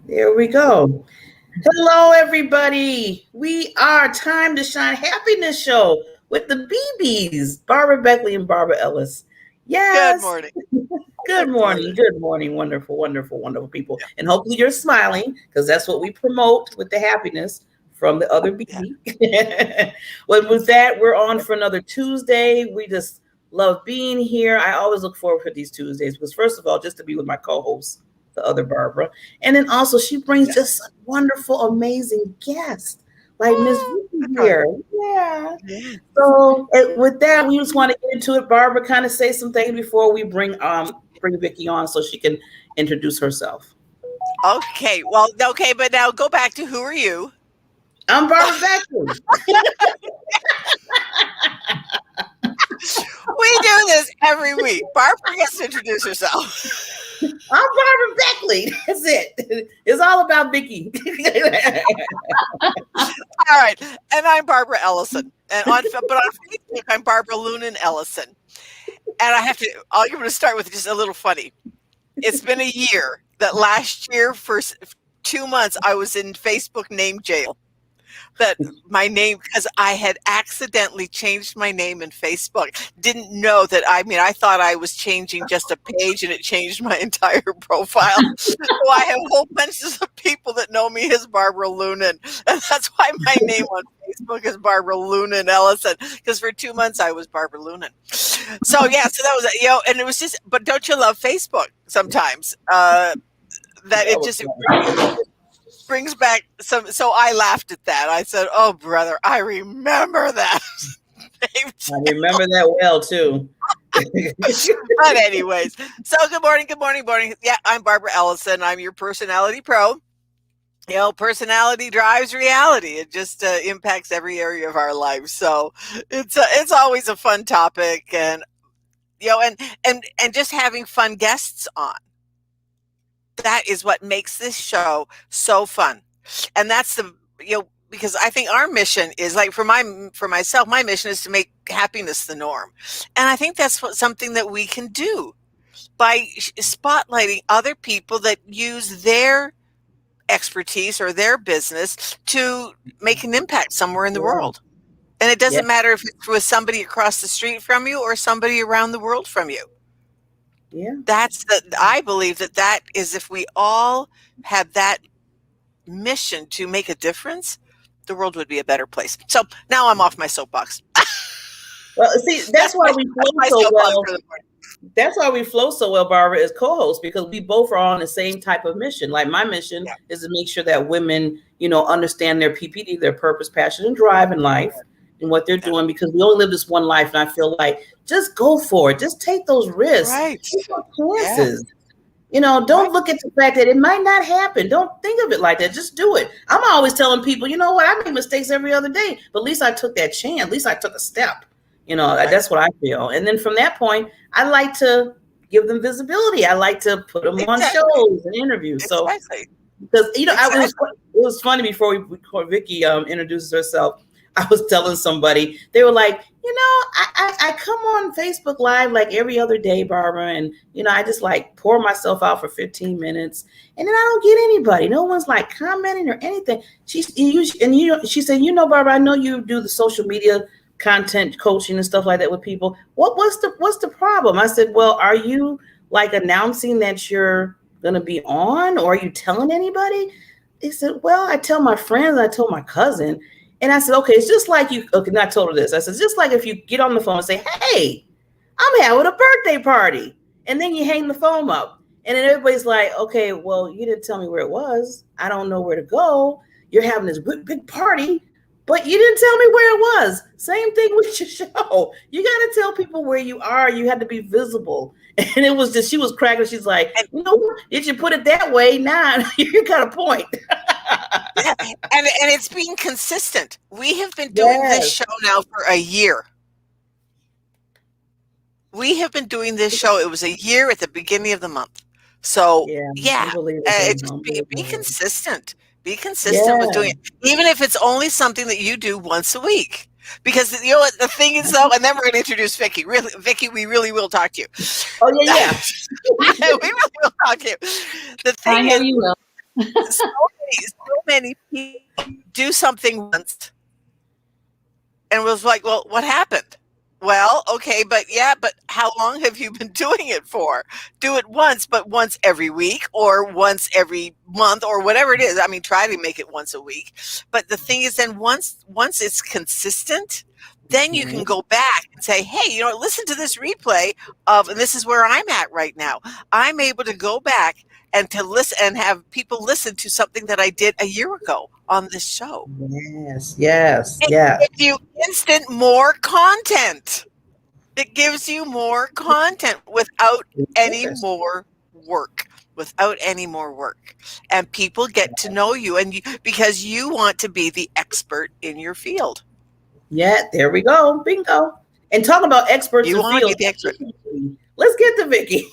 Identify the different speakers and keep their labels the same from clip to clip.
Speaker 1: There we go. Hello, everybody. We are Time to Shine Happiness Show with the BBs, Barbara Beckley and Barbara Ellis.
Speaker 2: Good
Speaker 1: Yes.
Speaker 2: morning.
Speaker 1: Good
Speaker 2: Good
Speaker 1: morning.
Speaker 2: morning.
Speaker 1: Good morning. Wonderful, wonderful, wonderful people.
Speaker 2: Yeah,
Speaker 1: And hopefully you're smiling because that's what we promote with the happiness from the other
Speaker 2: yeah.
Speaker 1: BB. Well, with that, we're on for another Tuesday. We just love being here. I always look forward to these Tuesdays because, first of all, just to be with my co host, the other Barbara. And then also, she brings
Speaker 2: Yeah.
Speaker 1: just wonderful, amazing guests like Miss Vicky
Speaker 2: That's right.
Speaker 1: here. Yeah.
Speaker 2: Yeah.
Speaker 1: So with that, we just want to get into it. Barbara, kind of say some things before we bring Vicky on so she can introduce herself.
Speaker 2: Okay. Well, okay, but now go back to who are you?
Speaker 1: I'm Barbara Beckley.
Speaker 2: We do this every week. Barbara gets to introduce herself.
Speaker 1: I'm Barbara Beckley. That's it. It's all about Vicky.
Speaker 2: All right. And I'm Barbara Ellison. But on Facebook, I'm Barbara Lunan Ellison. And I'm going to start with just a little funny. It's been a year that last year for 2 months, I was in Facebook name jail. That my name, because I had accidentally changed my name in Facebook. Didn't know that. I thought I was changing just a page and it changed my entire profile. So I have whole bunches of people that know me as Barbara Lunan. And that's why my name on Facebook is Barbara Lunan Ellison. Because for 2 months I was Barbara Lunan. So yeah, so that was, and it was just, but don't you love Facebook sometimes? That
Speaker 1: That
Speaker 2: it
Speaker 1: was
Speaker 2: just,
Speaker 1: funny.
Speaker 2: brings back some. So I laughed at that. I said, "Oh, brother, I remember that."
Speaker 1: I remember that well too.
Speaker 2: But anyways, so good morning. Yeah, I'm Barbara Ellison. I'm your personality pro. Personality drives reality. It just impacts every area of our life. So it's always a fun topic, and and just having fun guests on. That is what makes this show so fun. And that's because I think our mission is like for myself, my mission is to make happiness the norm. And I think that's something that we can do by spotlighting other people that use their expertise or their business to make an impact somewhere in the
Speaker 1: Yeah.
Speaker 2: world. And it
Speaker 1: Yeah.
Speaker 2: doesn't matter if it's with somebody across the street from you or somebody around the world from you.
Speaker 1: Yeah.
Speaker 2: I believe that is, if we all had that mission to make a difference, the world would be a better place. So now I'm off my soapbox.
Speaker 1: Well, see,
Speaker 2: That's that's my soapbox for the morning.
Speaker 1: that's why we flow so well, Barbara, as co-hosts, because we both are on the same type of mission. Like my mission
Speaker 2: Yeah,
Speaker 1: is to make sure that women, understand their PPD, their purpose, passion, and drive in life and what they're
Speaker 2: yeah.
Speaker 1: doing because we only live this one life. And I feel like just go for it. Just take those risks.
Speaker 2: Right.
Speaker 1: Take those
Speaker 2: Yeah.
Speaker 1: chances.
Speaker 2: Right.
Speaker 1: Don't look at the fact that it might not happen. Don't think of it like that. Just do it. I'm always telling people, you know what? I make mistakes every other day, but at least I took that chance. At least I took a step.
Speaker 2: Right.
Speaker 1: That's what I feel. And then from that point, I like to give them visibility. I like to put them on
Speaker 2: Exactly.
Speaker 1: shows and interviews. So
Speaker 2: Exactly.
Speaker 1: because
Speaker 2: Exactly.
Speaker 1: it was funny before Vicky introduces herself. I was telling somebody they were like, I come on Facebook Live like every other day, Barbara, and I just like pour myself out for 15 minutes, and then I don't get anybody. No one's like commenting or anything. She said, Barbara, I know you do the social media content coaching and stuff like that with people. What's the problem? I said, well, are you like announcing that you're gonna be on, or are you telling anybody? He said, well, I tell my friends, I told my cousin. And I said, okay, it's just like you, okay, and I told her this. I said, it's just like if you get on the phone and say, hey, I'm having a birthday party. And then you hang the phone up. And then everybody's like, okay, well, you didn't tell me where it was. I don't know where to go. You're having this big party, but you didn't tell me where it was. Same thing with your show. You got to tell people where you are. You had to be visible. And it was just, she was cracking. She's like,
Speaker 2: And
Speaker 1: if you put it that way, now you got a point.
Speaker 2: yeah, and it's being consistent. We have been doing this
Speaker 1: Yes.
Speaker 2: show now for a year. We have been doing this show. It was a year at the beginning of the month. So
Speaker 1: Yeah.
Speaker 2: yeah,
Speaker 1: Unbelievable.
Speaker 2: just be
Speaker 1: Unbelievable.
Speaker 2: consistent. Be consistent with
Speaker 1: Yeah.
Speaker 2: doing it, even if it's only something that you do once a week. Because you know what the thing is, though, and then we're going to introduce Vicky. Really, Vicky, we really will talk to you.
Speaker 1: Oh, yeah,
Speaker 2: We really will talk to you. The
Speaker 3: I
Speaker 2: thing
Speaker 3: know
Speaker 2: is,
Speaker 3: you will.
Speaker 2: So many people do something once and was like, well, what happened? Well, okay, but how long have you been doing it for? Do it once, but once every week or once every month or whatever it is. I mean, try to make it once a week. But the thing is, then once it's consistent, then you can
Speaker 1: Mhm.
Speaker 2: go back and say, hey, listen to this replay of, and this is where I'm at right now. I'm able to go back and to listen and have people listen to something that I did a year ago on this show.
Speaker 1: Yes, yes,
Speaker 2: It
Speaker 1: yeah.
Speaker 2: gives you instant more content. It gives you more content without any
Speaker 1: Yes.
Speaker 2: more work. Without any more work. And people get to know you because you want to be the expert in your field.
Speaker 1: Yeah, there we go. Bingo. And talk about experts
Speaker 2: You
Speaker 1: in
Speaker 2: want to be
Speaker 1: field.
Speaker 2: the expert.
Speaker 1: Let's get to Vicky.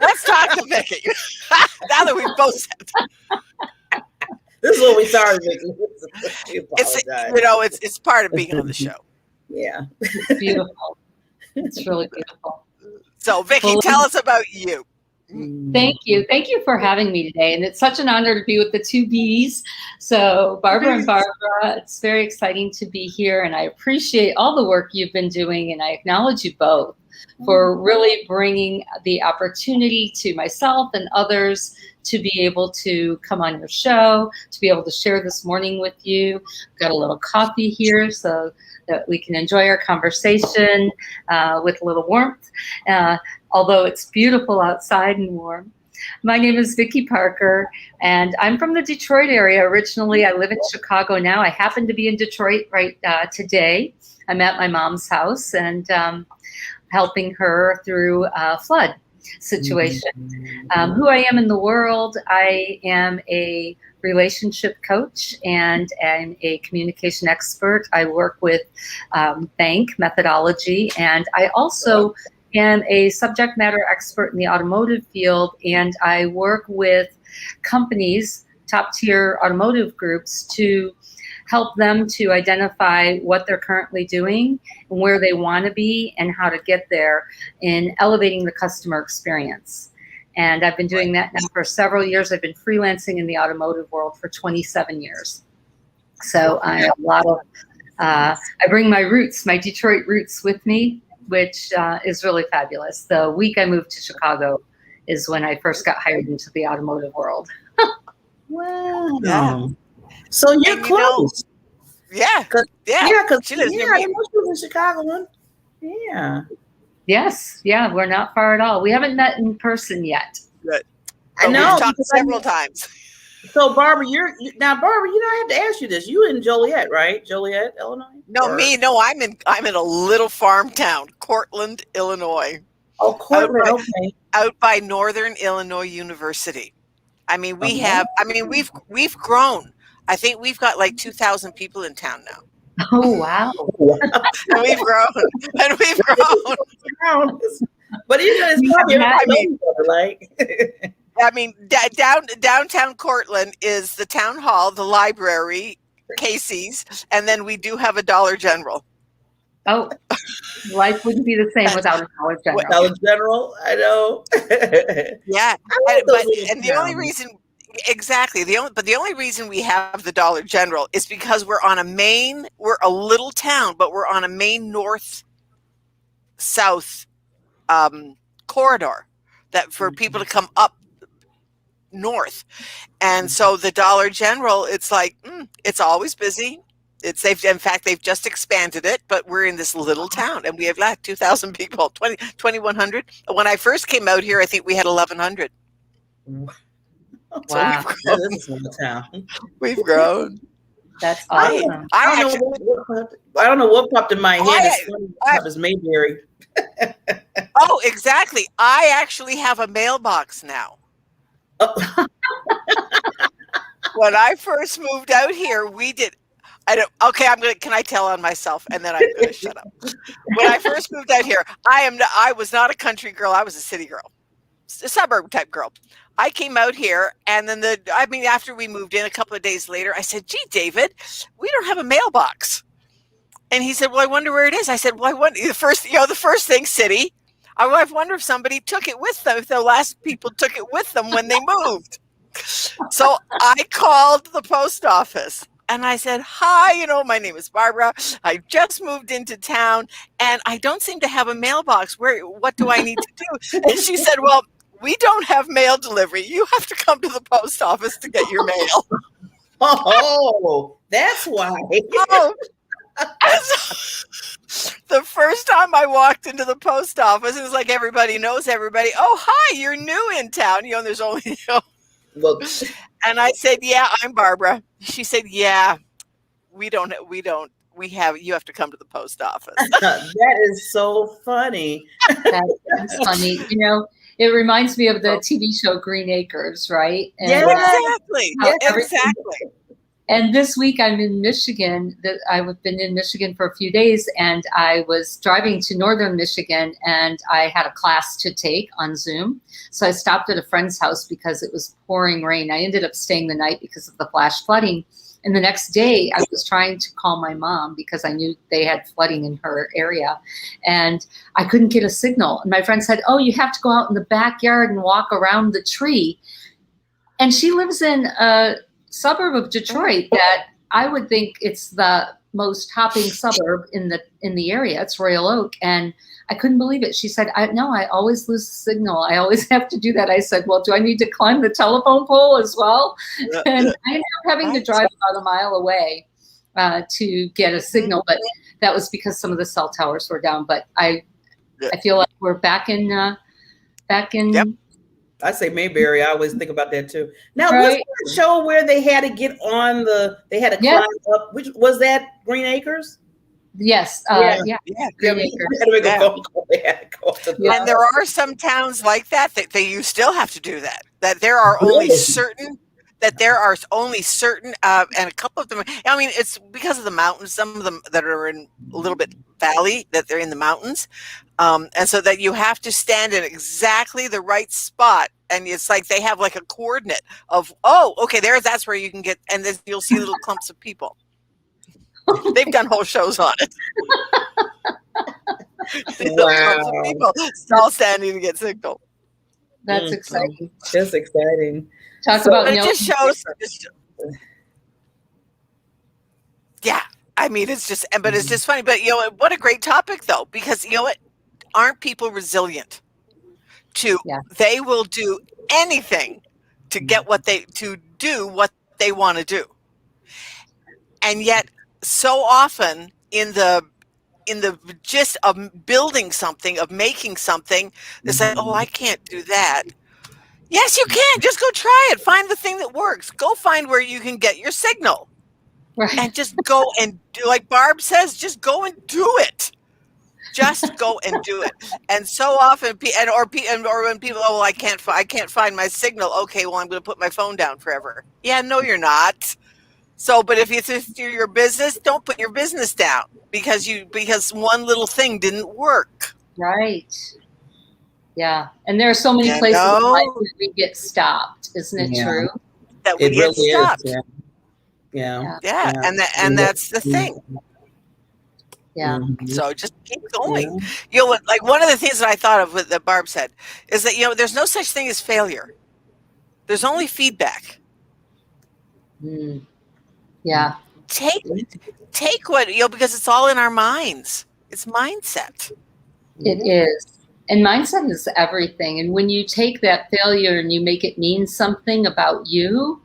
Speaker 2: Let's talk to Vicky. Now that we've both said
Speaker 1: This is what we started, Vicky. We
Speaker 2: it's
Speaker 1: apologize.
Speaker 2: it's part of being on the show.
Speaker 1: Yeah.
Speaker 3: It's beautiful. It's really beautiful.
Speaker 2: So Vicky,
Speaker 3: Well,
Speaker 2: tell us about you.
Speaker 3: thank you. Thank you for having me today. And it's such an honor to be with the two Bs. So Barbara and Barbara, it's very exciting to be here. And I appreciate all the work you've been doing. And I acknowledge you both for really bringing the opportunity to myself and others to be able to come on your show, to be able to share this morning with you. I've got a little coffee here so that we can enjoy our conversation with a little warmth. Although it's beautiful outside and warm. My name is Vicki Parker, and I'm from the Detroit area originally. I live in Chicago now. I happen to be in Detroit right today. I'm at my mom's house and helping her through a flood situation. Who I am in the world, I am a relationship coach and a communication expert. I work with bank methodology, and I also am a subject matter expert in the automotive field, and I work with companies, top tier automotive groups, to help them to identify what they're currently doing and where they want to be and how to get there in elevating the customer experience. And I've been doing that now for several years. I've been freelancing in the automotive world for 27 years. So I bring my roots, my Detroit roots with me, which is really fabulous. The week I moved to Chicago is when I first got hired into the automotive world.
Speaker 1: Wow.
Speaker 2: Yeah.
Speaker 1: So you're
Speaker 2: And
Speaker 1: close.
Speaker 2: Yeah.
Speaker 1: Cause,
Speaker 2: Yeah.
Speaker 1: because
Speaker 2: She lives near
Speaker 1: I
Speaker 2: me.
Speaker 1: know she was in Chicago. Huh? Yeah.
Speaker 3: Yes, yeah, we're not far at all. We haven't met in person yet.
Speaker 2: Good.
Speaker 1: I
Speaker 2: But
Speaker 1: know.
Speaker 2: we've talked
Speaker 1: because
Speaker 2: several times.
Speaker 1: So Barbara, now Barbara, I have to ask you this. You in Joliet, right? Joliet, Illinois?
Speaker 2: No,
Speaker 1: Or-
Speaker 2: me. No, I'm in a little farm town, Cortland, Illinois.
Speaker 1: Oh, Cortland. Okay.
Speaker 2: Out by Northern Illinois University. I mean, we've grown. I think we've got like 2,000 people in town now.
Speaker 3: Oh, wow.
Speaker 2: And we've grown. And we've grown.
Speaker 1: But it's probably
Speaker 2: I mean, downtown Cortland is the town hall, the library, Casey's, and then we do have a Dollar General.
Speaker 3: Oh, life wouldn't be the same without a Dollar General.
Speaker 1: Dollar General, I know.
Speaker 2: Yeah, and the only reason, exactly, the only reason we have the Dollar General is because we're a little town, but we're on a main north-south corridor that for people to come up north. And so the Dollar General, it's like, it's always busy. In fact, they've just expanded it, but we're in this little town and we have like 2,000 people, 2,100. When I first came out here, I think we had 1,100.
Speaker 3: Wow.
Speaker 2: So we've grown.
Speaker 1: This is a small town.
Speaker 2: We've grown.
Speaker 3: That's awesome.
Speaker 1: I don't know what popped in my head. It's Mayberry.
Speaker 2: Oh, exactly. I actually have a mailbox now.
Speaker 1: Oh.
Speaker 2: When I first moved out here, can I tell on myself and then I'm going to shut up. When I first moved out here, I was not a country girl. I was a city girl, a suburb type girl. I came out here and then after we moved in a couple of days later, I said, gee, David, we don't have a mailbox. And he said, well, I wonder where it is. I said, well, the first thing, city. I wonder if somebody took it with them, if the last people took it with them when they moved. So I called the post office and I said, hi, my name is Barbara. I just moved into town and I don't seem to have a mailbox. What do I need to do? And she said, well, we don't have mail delivery. You have to come to the post office to get your mail.
Speaker 1: Oh, that's why.
Speaker 2: Oh, the first time I walked into the post office, it was like everybody knows everybody. Oh, hi, you're new in town. There's only,
Speaker 1: Well,
Speaker 2: and I said, yeah, I'm Barbara. She said, yeah, we have, you have to come to the post office.
Speaker 1: that is so funny.
Speaker 3: That's funny. It reminds me of the TV show Green Acres, right? And,
Speaker 2: exactly.
Speaker 3: Exactly. And this week I'm in Michigan. I've been in Michigan for a few days, and I was driving to northern Michigan, and I had a class to take on Zoom. So I stopped at a friend's house because it was pouring rain. I ended up staying the night because of the flash flooding. And the next day I was trying to call my mom because I knew they had flooding in her area, and I couldn't get a signal. And my friend said, oh, you have to go out in the backyard and walk around the tree. And she lives in a suburb of Detroit that I would think it's the most hopping suburb in the area. It's Royal Oak. And I couldn't believe it. She said, no, I always lose the signal. I always have to do that. I said, well, do I need to climb the telephone pole as well? And I ended up having to drive about a mile away to get a signal. But that was because some of the cell towers were down. But I feel like we're back in
Speaker 2: Yep.
Speaker 1: I say Mayberry. I always think about that too. Now, was there a show where they had to get on they had to climb up? Which was that? Green Acres?
Speaker 3: Yes.
Speaker 2: Green
Speaker 3: Acres.
Speaker 2: And there are some towns like that you still have to do that. That there are only certain. And a couple of them, I mean, it's because of the mountains, some of them that are in a little bit valley, that they're in the mountains. And so that you have to stand in exactly the right spot. And it's like they have like a coordinate of, okay, that's where you can get, and then you'll see little clumps of people. They've done whole shows on it.
Speaker 1: Wow.
Speaker 2: Clumps of people all standing to get signal.
Speaker 3: That's exciting.
Speaker 1: That's exciting.
Speaker 2: But it just shows. Yeah, I mean, it's just funny. But what a great topic, though, because what? Aren't people resilient? They will do anything to get to do what they want to do, and yet so often in the gist of building something, of making something, they say, "Oh, I can't do that." Yes, you can. Just go try it. Find the thing that works. Go find where you can get your signal.
Speaker 3: Right.
Speaker 2: And just go and do, like Barb says, just go and do it. Just go and do it. And so often, or when people, oh, well, I can't find my signal. Okay, well, I'm going to put my phone down forever. Yeah, no, you're not. So, but if it's your business, don't put your business down because one little thing didn't work.
Speaker 3: Right. Yeah, and there are so many places in life where we get stopped, isn't it true?
Speaker 2: That we get stopped.
Speaker 1: Yeah.
Speaker 2: And that's the thing.
Speaker 3: Yeah.
Speaker 2: So just keep going. Like one of the things that I thought of that Barb said is that there's no such thing as failure. There's only feedback.
Speaker 3: Yeah.
Speaker 2: Take what because it's all in our minds. It's mindset.
Speaker 3: It is. And mindset is everything. And when you take that failure and you make it mean something about you,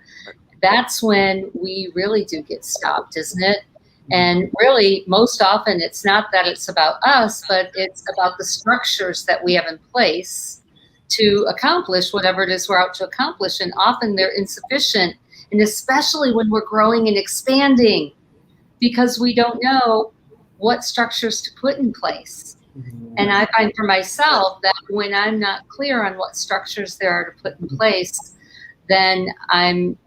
Speaker 3: that's when we really do get stopped, isn't it? And really, most often, it's not that it's about us, but it's about the structures that we have in place to accomplish whatever it is we're out to accomplish. And often they're insufficient, and especially when we're growing and expanding, because we don't know what structures to put in place. And I find for myself that when I'm not clear on what structures there are to put in place, then I'm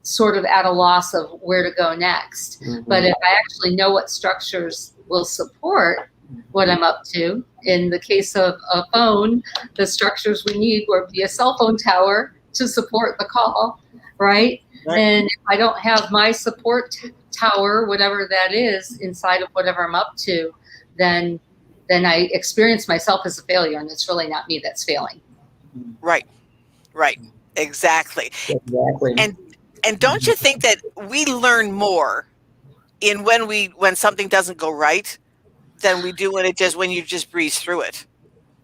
Speaker 3: sort of at a loss of where to go next. But if I actually know what structures will support what I'm up to, in the case of a phone, the structures we need would be a cell phone tower to support the call, right? And if I don't have my support tower, whatever that is, inside of whatever I'm up to, then I experience myself as a failure, and it's really not me that's failing.
Speaker 2: Right. Exactly.
Speaker 1: Exactly.
Speaker 2: And don't you think that we learn more in when something doesn't go right than we do when you just breeze through it?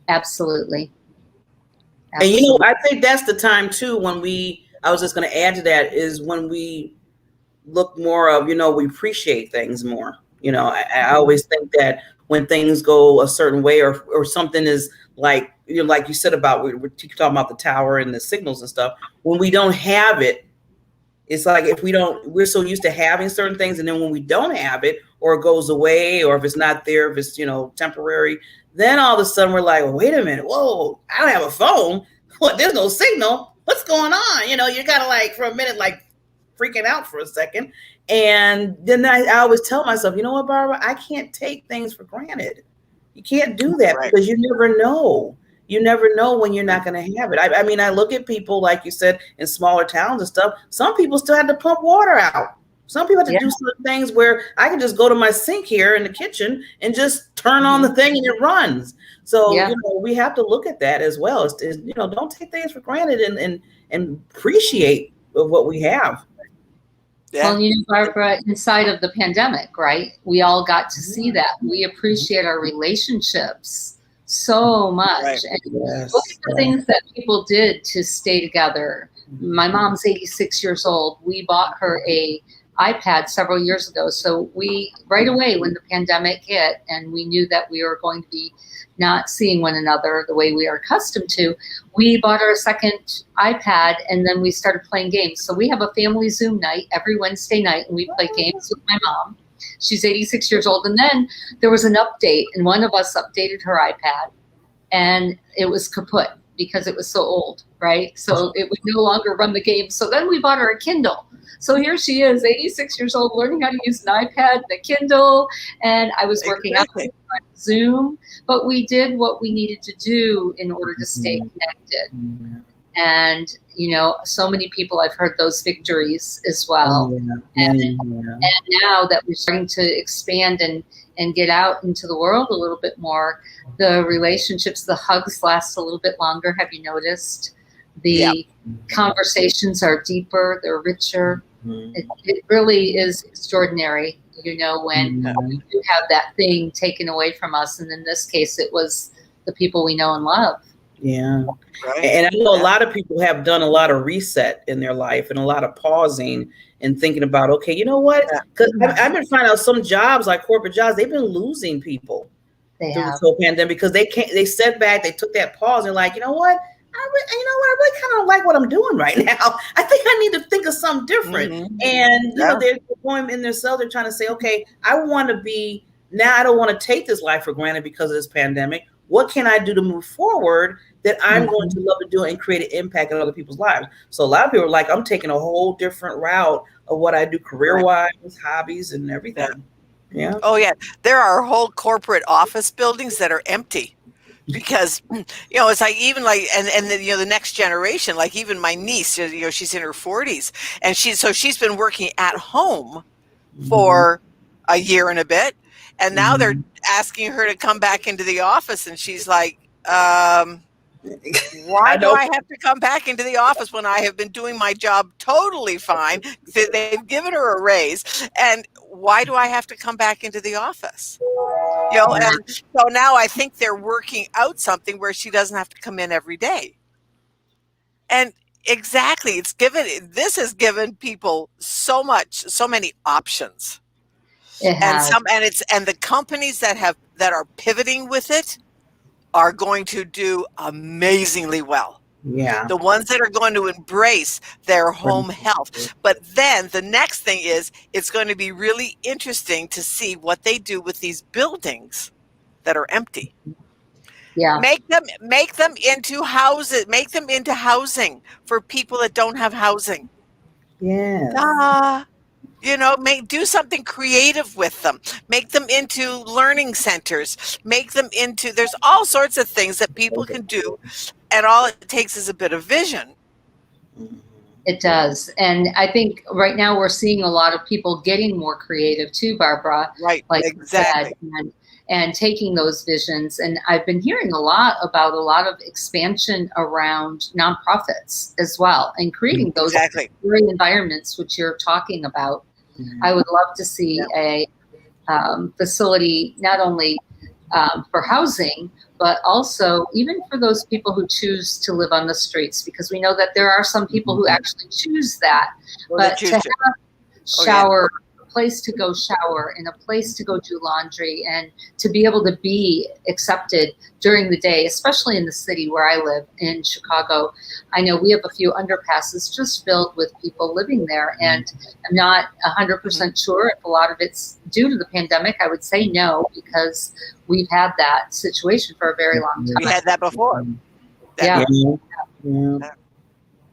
Speaker 3: Absolutely.
Speaker 1: And
Speaker 3: Absolutely.
Speaker 1: I think that's the time too when I was just going to add to that is when we look more of, we appreciate things more. I always think that when things go a certain way or something is like, like you said about, we're talking about the tower and the signals and stuff, when we don't have it, it's like we're so used to having certain things. And then when we don't have it or it goes away, or if it's not there, if it's, temporary, then all of a sudden we're like, well, wait a minute. Whoa, I don't have a phone. What? There's no signal. What's going on? You got to like for a minute, like freaking out for a second. And then I always tell myself, you know what, Barbara, I can't take things for granted. You can't do that
Speaker 2: Right.
Speaker 1: because you never know. You never know when you're not going to have it. I mean, I look at people, like you said, in smaller towns and stuff. Some people still had to pump water out. Some people have to do certain things where I can just go to my sink here in the kitchen and just turn on the thing and it runs. So, we have to look at that as well. Don't take things for granted and appreciate what we have.
Speaker 3: Yeah. Well, Barbara, inside of the pandemic, right? We all got to see that. We appreciate our relationships so much.
Speaker 2: Right.
Speaker 3: And look at the things that people did to stay together. My mom's 86 years old. We bought her a iPad several years ago. So we, right away when the pandemic hit and we knew that we were going to be not seeing one another the way we are accustomed to, we bought her a second iPad and then we started playing games. So we have a family Zoom night every Wednesday night and we play games with my mom. She's 86 years old. And then there was an update and one of us updated her iPad and it was kaput because it was so old, right? So it would no longer run the game. So then we bought her a Kindle. So here she is, 86 years old, learning how to use an iPad and a Kindle. And I was working out on Zoom, but we did what we needed to do in order to stay connected. And, so many people, I've heard those victories as well. And now that we're starting to expand and get out into the world a little bit more, the relationships, the hugs last a little bit longer. Have you noticed? The conversations are deeper, they're richer. It really is extraordinary, when we do have that thing taken away from us. And in this case, it was the people we know and love.
Speaker 1: Yeah. Right. And I know a lot of people have done a lot of reset in their life and a lot of pausing and thinking about, okay, you know what? Because I've been finding out some jobs, like corporate jobs, they've been losing people through this whole pandemic because they sat back, they took that pause and like, you know what? I really kind of don't like what I'm doing right now. I think I need to think of something different. And, they're going in themselves, they're trying to say, okay, I want to be, now I don't want to take this life for granted because of this pandemic. What can I do to move forward that I'm going to love to do and create an impact in other people's lives? So a lot of people are like, I'm taking a whole different route of what I do career-wise, hobbies and everything. Yeah.
Speaker 2: Oh, yeah. There are whole corporate office buildings that are empty. Because, it's like even like, and the next generation, like even my niece, she's in her 40s and she's been working at home for a year and a bit. And now they're asking her to come back into the office. And she's like, why do I have to come back into the office when I have been doing my job totally fine? They've given her a raise. And why do I have to come back into the office? And so now I think they're working out something where she doesn't have to come in every day. And exactly, this has given people so many options. And the companies that are pivoting with it are going to do amazingly well.
Speaker 1: Yeah.
Speaker 2: The ones that are going to embrace their home health. But then the next thing is it's going to be really interesting to see what they do with these buildings that are empty.
Speaker 3: Yeah.
Speaker 2: Make them into houses, make them into housing for people that don't have housing.
Speaker 1: Yeah.
Speaker 2: Do something creative with them. Make them into learning centers. Make them into, there's all sorts of things that people can do. And all it takes is a bit of vision.
Speaker 3: It does. And I think right now we're seeing a lot of people getting more creative too, Barbara.
Speaker 2: Right.
Speaker 3: Like
Speaker 2: exactly.
Speaker 3: you said. and taking those visions. And I've been hearing a lot about a lot of expansion around nonprofits as well, and creating those great environments which you're talking about. I would love to see a facility not only for housing, but also even for those people who choose to live on the streets, because we know that there are some people who actually choose that. But to have shower, a place to go shower, and a place to go do laundry, and to be able to be accepted during the day, especially in the city where I live in Chicago. I know we have a few underpasses just filled with people living there, and I'm not 100% sure if a lot of it's due to the pandemic. I would say no, because we've had that situation for a very long time.
Speaker 2: We had that before.
Speaker 3: Yeah.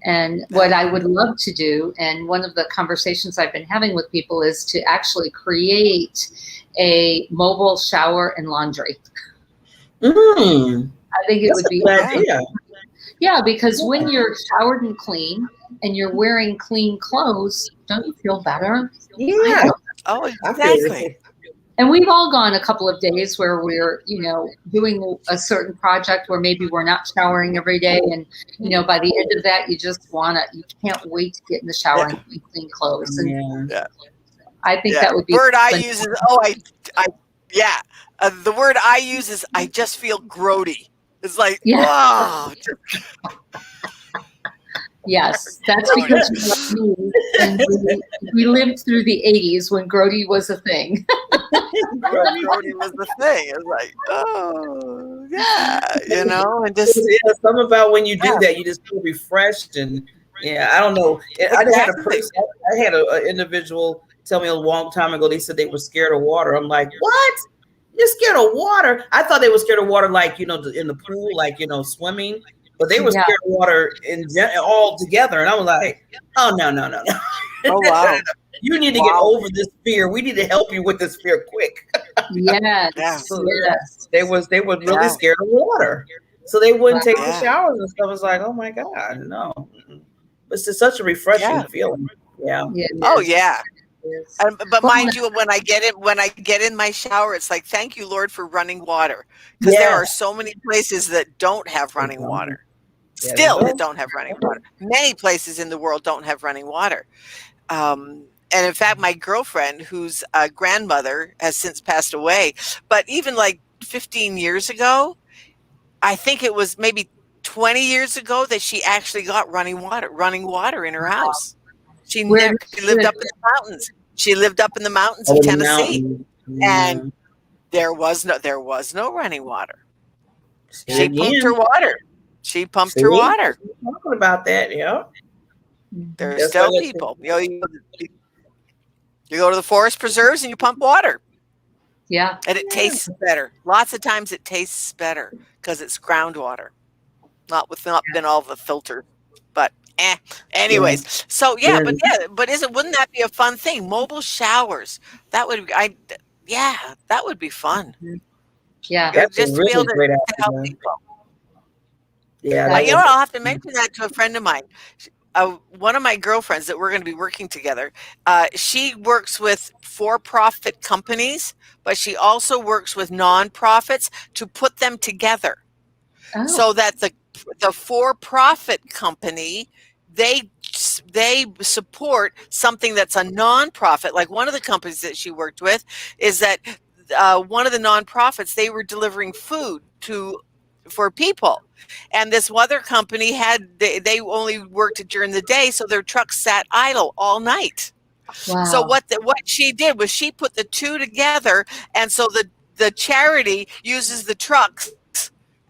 Speaker 3: And what I would love to do, and one of the conversations I've been having with people, is to actually create a mobile shower and laundry. I think it would be
Speaker 1: idea.
Speaker 3: Yeah, because when you're showered and clean and you're wearing clean clothes, don't you feel better?
Speaker 1: Yeah.
Speaker 2: Oh, exactly.
Speaker 3: And we've all gone a couple of days where we're, doing a certain project where maybe we're not showering every day. And, by the end of that, you can't wait to get in the shower and clean clothes. And I think that would be
Speaker 2: the word I use is, the word I use is, I just feel grody. It's like, oh.
Speaker 3: Yes, that's because and we lived through the 80s when grody was a thing.
Speaker 2: Grody was the thing. It's like, oh, yeah, and just
Speaker 1: something about when you do that, you just feel refreshed. And I don't know. I had an individual tell me a long time ago, they said they were scared of water. I'm like, what? You're scared of water? I thought they were scared of water, like, in the pool, like, swimming. But they were scared of water all together. And I was like, oh, no.
Speaker 2: Oh, wow.
Speaker 1: You need to get over this fear. We need to help you with this fear quick.
Speaker 3: Yes.
Speaker 1: They were really scared of water. So they wouldn't take the showers and stuff. I was like, oh, my God, no. It's just such a refreshing feeling. Yeah.
Speaker 2: Oh, yeah. But mind you, when I get in my shower, it's like, thank you, Lord, for running water, because there are so many places that don't have running water. That don't have running water. Many places in the world don't have running water. And in fact, my girlfriend, whose grandmother has since passed away, but even like 15 years ago, I think it was maybe 20 years ago, that she actually got running water in her house. She lived up in the mountains. She lived up in the mountains of Tennessee, and there was no running water. She pumped her water.
Speaker 1: Talking about that,
Speaker 2: There's still people. You go to the forest preserves and you pump water.
Speaker 3: Yeah,
Speaker 2: and it tastes better. Lots of times it tastes better because it's groundwater, not been all the filter, but. Anyways, so wouldn't that be a fun thing? Mobile showers. That would that would be fun.
Speaker 3: Yeah,
Speaker 1: that's
Speaker 2: just
Speaker 1: a really great
Speaker 2: to help
Speaker 1: idea.
Speaker 2: people.
Speaker 1: Yeah,
Speaker 2: I'll have to mention that to a friend of mine. One of my girlfriends that we're going to be working together. She works with for-profit companies, but she also works with nonprofits to put them together, so that the for-profit company, they support something that's a nonprofit. Like one of the companies that she worked with is that one of the nonprofits, they were delivering food for people, and this other company they only worked during the day, so their trucks sat idle all night.
Speaker 3: Wow.
Speaker 2: So what she did was she put the two together, and so the charity uses the trucks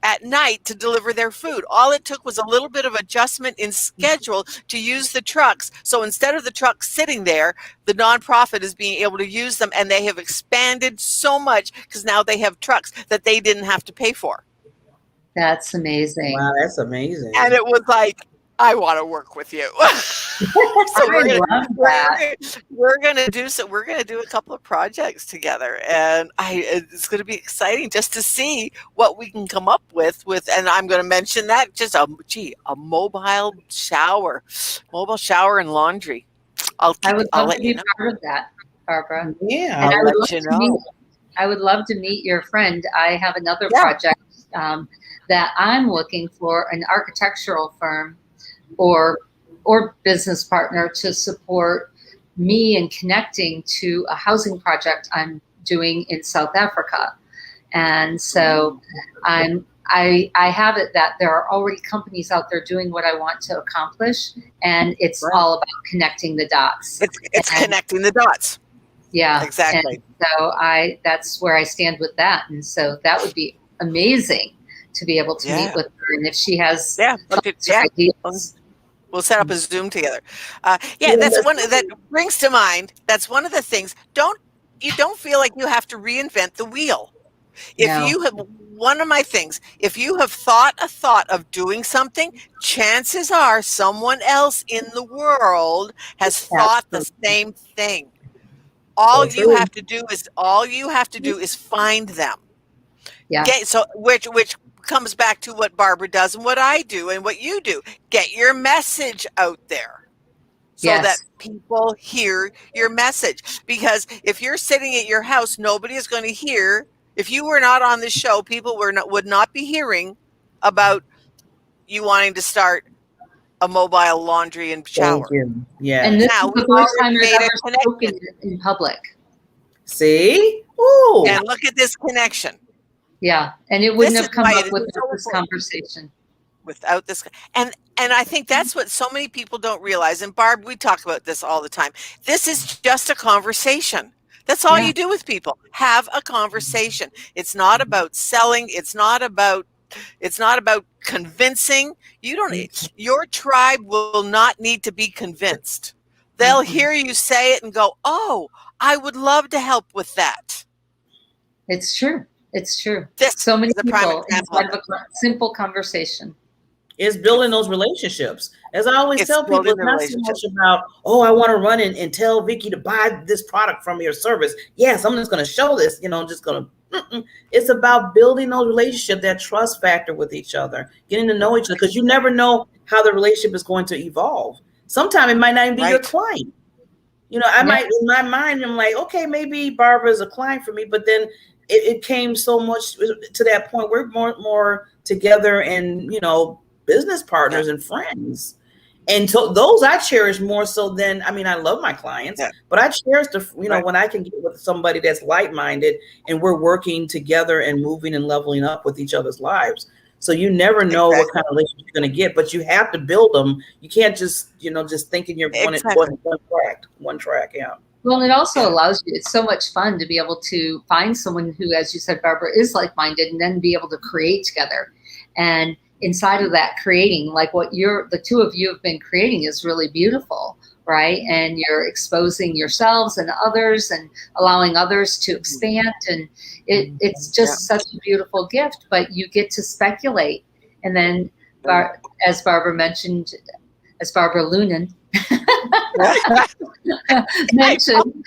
Speaker 2: at night to deliver their food. All it took was a little bit of adjustment in schedule to use the trucks. So instead of the trucks sitting there, the nonprofit is being able to use them, and they have expanded so much because now they have trucks that they didn't have to pay for.
Speaker 3: That's amazing.
Speaker 1: Wow, that's amazing.
Speaker 2: And it was like, I want to work with you. So we're gonna do a couple of projects together, and it's going to be exciting just to see what we can come up with. And I'm going to mention that just a mobile shower and laundry.
Speaker 3: I would love to be part of that, Barbara.
Speaker 1: Yeah,
Speaker 3: and
Speaker 2: I'll let you know.
Speaker 3: I would love to meet your friend. I have another
Speaker 2: Yeah.
Speaker 3: project that I'm looking for an architectural firm or business partner to support me in connecting to a housing project I'm doing in South Africa. And so I have it that there are already companies out there doing what I want to accomplish, and it's all about connecting the dots.
Speaker 2: It's connecting the dots.
Speaker 3: Yeah,
Speaker 2: exactly.
Speaker 3: And so that's where I stand with that, and so that would be amazing to be able to meet with her, and if she has ideas.
Speaker 2: We'll set up a Zoom together. That's one that brings to mind. That's one of the things. You don't feel like you have to reinvent the wheel. If you have, one of my things, if you have thought a thought of doing something, chances are someone else in the world has thought the same thing. All you have to do is find them.
Speaker 3: Yeah.
Speaker 2: So which comes back to what Barbara does and what I do and what you do. Get your message out there so that people hear your message. Because if you're sitting at your house, nobody is going to hear. If you were not on this show, people would not be hearing about you wanting to start a mobile laundry and shower.
Speaker 1: Yeah.
Speaker 3: And this is the first time I've ever spoken in public.
Speaker 1: See? Ooh.
Speaker 2: And look at this connection.
Speaker 3: Yeah. And it wouldn't have come up without this conversation.
Speaker 2: Without this. And I think that's what so many people don't realize. And Barb, we talk about this all the time. This is just a conversation. That's all you do with people. Have a conversation. It's not about selling. It's not about convincing. Your tribe will not need to be convinced. They'll hear you say it and go, "Oh, I would love to help with that."
Speaker 3: It's true. It's true.
Speaker 2: This
Speaker 3: so many
Speaker 2: is
Speaker 3: people inside of a simple conversation.
Speaker 1: It's building those relationships. As I always tell people, it's not so much about, oh, I want to run and tell Vicki to buy this product from your service. Yes, I'm just going to show this, I'm just going to. It's about building those relationships, that trust factor with each other, getting to know each other, because you never know how the relationship is going to evolve. Sometimes it might not even be your client. I might, in my mind, I'm like, okay, maybe Barbara is a client for me, but then it came so much to that point. We're more together and, business partners and friends. And so those I cherish more so than, I love my clients, but I cherish when I can get with somebody that's like-minded and we're working together and moving and leveling up with each other's lives. So you never know what kind of relationship you're going to get, but you have to build them. You can't just thinking you're going one track. Yeah.
Speaker 3: Well, it also allows you, it's so much fun to be able to find someone who, as you said, Barbara, is like-minded, and then be able to create together. And inside of that creating, like what the two of you have been creating is really beautiful, right? And you're exposing yourselves and others and allowing others to expand. And it's just such a beautiful gift, but you get to speculate. And then as Barbara mentioned, as Barbara Lunan mentioned,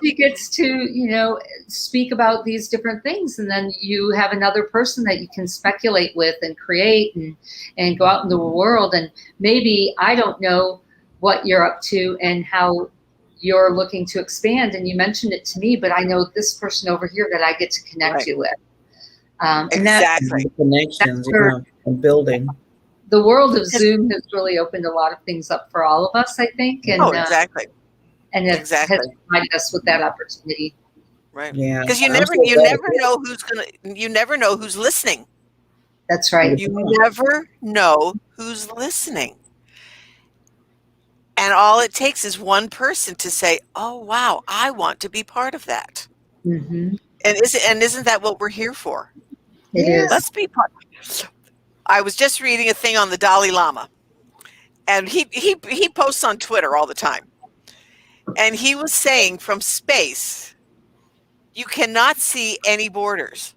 Speaker 3: she gets to, speak about these different things. And then you have another person that you can speculate with and create and go out in the world. And maybe I don't know what you're up to and how you're looking to expand. And you mentioned it to me, but I know this person over here that I get to connect you with. And that's
Speaker 1: connections and building.
Speaker 3: The world of Zoom has really opened a lot of things up for all of us, I think. And, and it has provided us with that opportunity.
Speaker 2: Right. Yeah. Because you never know who's listening.
Speaker 3: That's right.
Speaker 2: You never know who's listening. And all it takes is one person to say, "Oh, wow, I want to be part of that."
Speaker 3: Mm-hmm.
Speaker 2: And isn't that what we're here for?
Speaker 3: It is.
Speaker 2: Let's be part. I was just reading a thing on the Dalai Lama, and he posts on Twitter all the time. And he was saying from space, you cannot see any borders.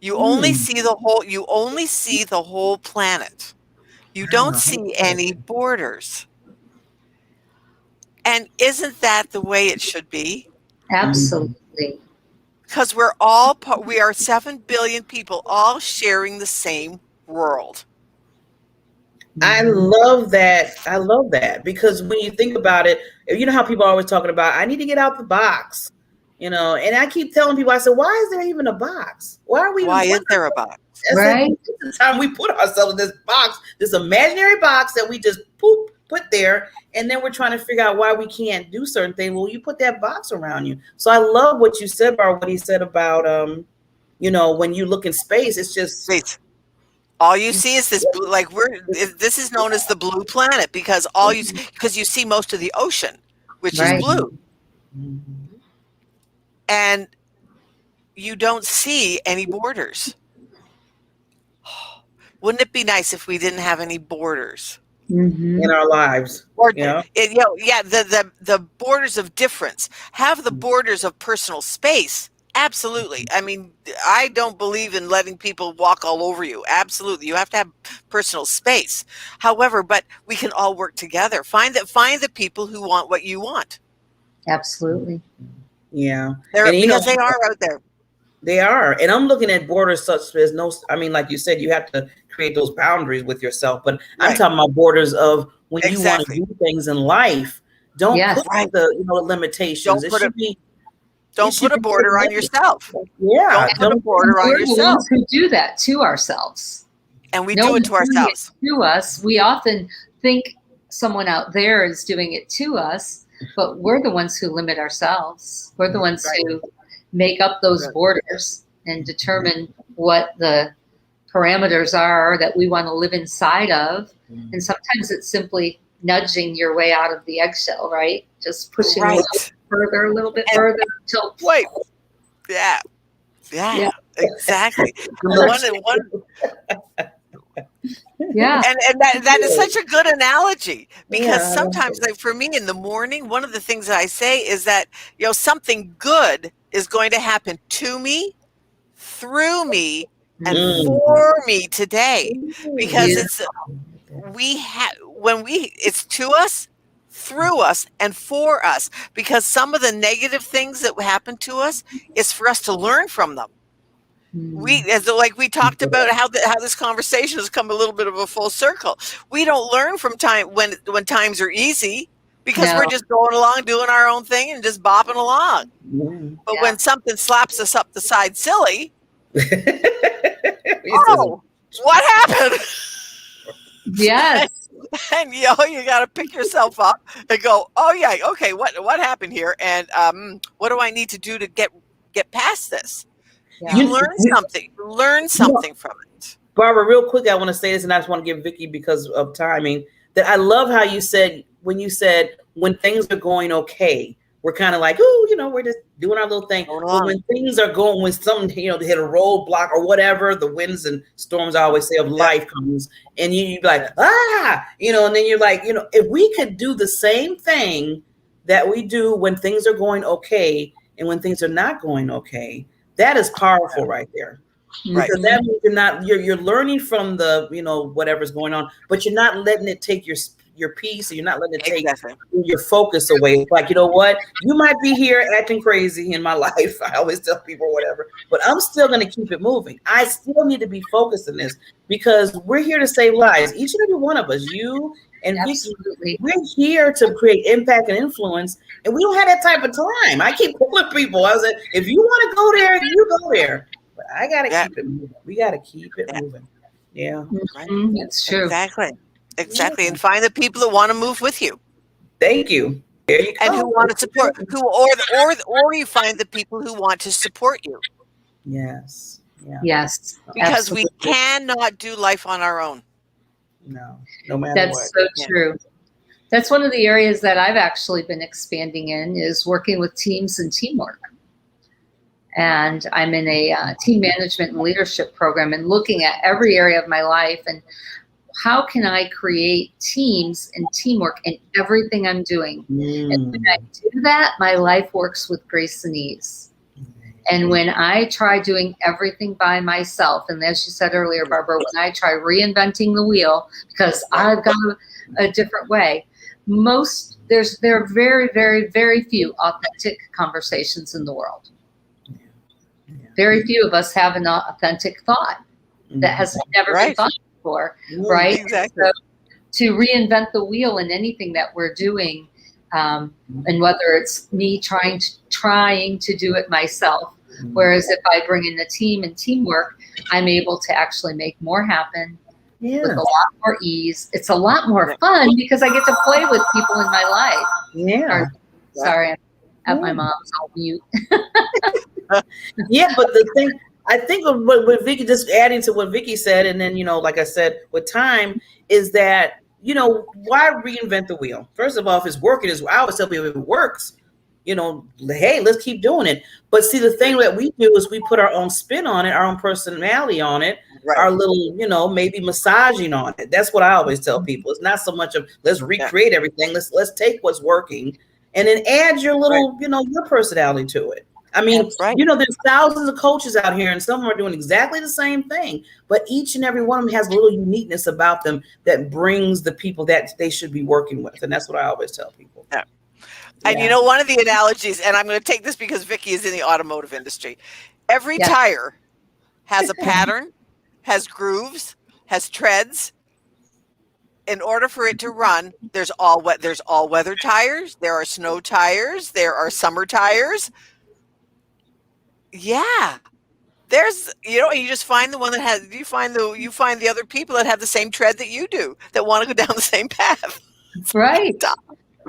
Speaker 2: You only see the whole. You only see the whole planet. You don't see any borders. And isn't that the way it should be?
Speaker 3: Absolutely.
Speaker 2: Because we are 7 billion people all sharing the same world.
Speaker 1: I love that because when you think about it, you know how people are always talking about, I need to get out the box. You know, and I keep telling people, I said, why is there even a box? Why are we even?
Speaker 2: Why is there a box?
Speaker 3: Right.
Speaker 1: This is the time we put ourselves in this box, this imaginary box that we just put there, and then we're trying to figure out why we can't do certain things. Well, you put that box around you. So I love what you said about what he said about you know, when you look in space, it's just
Speaker 2: Space. All you see is this blue, like this is known as the blue planet because because you see most of the ocean, which is
Speaker 3: Right.
Speaker 2: blue,
Speaker 1: Mhm.
Speaker 2: and you don't see any borders. Wouldn't it be nice if we didn't have any borders?
Speaker 3: Mm-hmm.
Speaker 1: in our lives.
Speaker 2: Or
Speaker 1: You know?
Speaker 2: the borders of difference. Have the borders of personal space. Absolutely. I mean, I don't believe in letting people walk all over you. Absolutely. You have to have personal space. However, but we can all work together. Find the people who want what you want.
Speaker 3: Absolutely.
Speaker 1: Yeah.
Speaker 2: They're,
Speaker 1: And you know,
Speaker 2: because they are out there.
Speaker 1: they are. And I'm looking at borders such as no, I mean, like you said, you have to create those boundaries with yourself. But I'm
Speaker 2: Right.
Speaker 1: talking about borders of when you want to
Speaker 2: Exactly.
Speaker 1: do things in life. Don't
Speaker 3: Yes.
Speaker 1: put the limitations.
Speaker 2: Don't
Speaker 1: It
Speaker 2: put
Speaker 1: should be
Speaker 2: Don't put a border on yourself.
Speaker 1: Yeah.
Speaker 2: Don't put a border on
Speaker 3: We're the
Speaker 2: yourself.
Speaker 3: ones who do that to ourselves.
Speaker 2: And we
Speaker 3: No
Speaker 2: do it
Speaker 3: one's
Speaker 2: to
Speaker 3: doing
Speaker 2: ourselves.
Speaker 3: it to us. We often think someone out there is doing it to us, but we're the ones who limit ourselves. We're the ones who make up those borders and determine what the parameters are that we want to live inside of. And sometimes it's simply nudging your way out of the eggshell, right? Just pushing a little bit further until
Speaker 2: Wait. Yeah. Exactly.
Speaker 3: Yeah.
Speaker 2: And that is such a good analogy because sometimes, like for me in the morning, one of the things that I say is that, something good is going to happen to me, through me, and for me today, because it's to us, through us, and for us, because some of the negative things that happen to us is for us to learn from them. We talked about how this conversation has come a little bit of a full circle. We don't learn from time when times are easy because we're just going along doing our own thing and just bopping along. But when something slaps us up the side silly, oh, what happened?
Speaker 3: Yes.
Speaker 2: And you got to pick yourself up and go, oh yeah, okay, what happened here, and what do I need to do to get past this?
Speaker 3: Yeah.
Speaker 2: You learn something from it.
Speaker 1: Barbara, real quick, I want to say this, and I just want to give Vicki, because of timing, that I love how you said, when things are going okay, we're kind of like, oh, we're just doing our little thing. But when things are going, when something, hit a roadblock or whatever, the winds and storms, I always say, of life comes, and you be like, and then you're like, if we could do the same thing that we do when things are going okay and when things are not going okay, that is powerful right there.
Speaker 2: Right.
Speaker 1: Because that means you're learning from the, whatever's going on, but you're not letting it take your peace, and you're not letting it take your focus away. It's like, you know what? You might be here acting crazy in my life. I always tell people whatever, but I'm still going to keep it moving. I still need to be focused in this because we're here to save lives. Each and every one of us, you and Vicki, we're here to create impact and influence, and we don't have that type of time. I keep pulling people. I was like, if you want to go there, you go there. But I got to keep it moving. We got to keep it moving. Yeah.
Speaker 3: That's true.
Speaker 2: Exactly. And find the people that want to move with you.
Speaker 1: Thank you. There you go.
Speaker 2: And who want to support, or you find the people who want to support you.
Speaker 1: Yes. Yeah.
Speaker 3: Yes.
Speaker 2: Because we cannot do life on our own.
Speaker 1: No matter what.
Speaker 3: That's so true. That's one of the areas that I've actually been expanding in, is working with teams and teamwork. And I'm in a team management and leadership program, and looking at every area of my life and how can I create teams and teamwork in everything I'm doing. And when I do that, my life works with grace and ease. And when I try doing everything by myself, and as you said earlier, Barbara, when I try reinventing the wheel because I've got a different way, there are very, very, very few authentic conversations in the world. Very few of us have an authentic thought that has never been thought before, right?
Speaker 2: Exactly.
Speaker 3: So to reinvent the wheel in anything that we're doing, And whether it's me trying to do it myself, whereas if I bring in a team and teamwork, I'm able to actually make more happen with a lot more ease. It's a lot more fun because I get to play with people in my life.
Speaker 1: Yeah.
Speaker 3: Sorry, I'm at my mom's. I'll mute.
Speaker 1: Yeah, but the thing, I think what Vicky, just adding to what Vicky said, and then, like I said, with time, is that, why reinvent the wheel? First of all, if it's working, I always tell people, if it works, hey, let's keep doing it. But see, the thing that we do is we put our own spin on it, our own personality on it, our little, maybe massaging on it. That's what I always tell people. It's not so much of let's recreate everything. Let's take what's working and then add your little, your personality to it. I mean, there's thousands of coaches out here, and some of them are doing exactly the same thing, but each and every one of them has a little uniqueness about them that brings the people that they should be working with. And that's what I always tell people.
Speaker 2: Yeah. And one of the analogies, and I'm going to take this because Vicky is in the automotive industry. Every tire has a pattern, has grooves, has treads. In order for it to run, there's all-weather tires, there are snow tires, there are summer tires. Yeah. There's, you just find the one that has, you find the other people that have the same tread that you do, that want to go down the same path.
Speaker 3: Right.
Speaker 1: I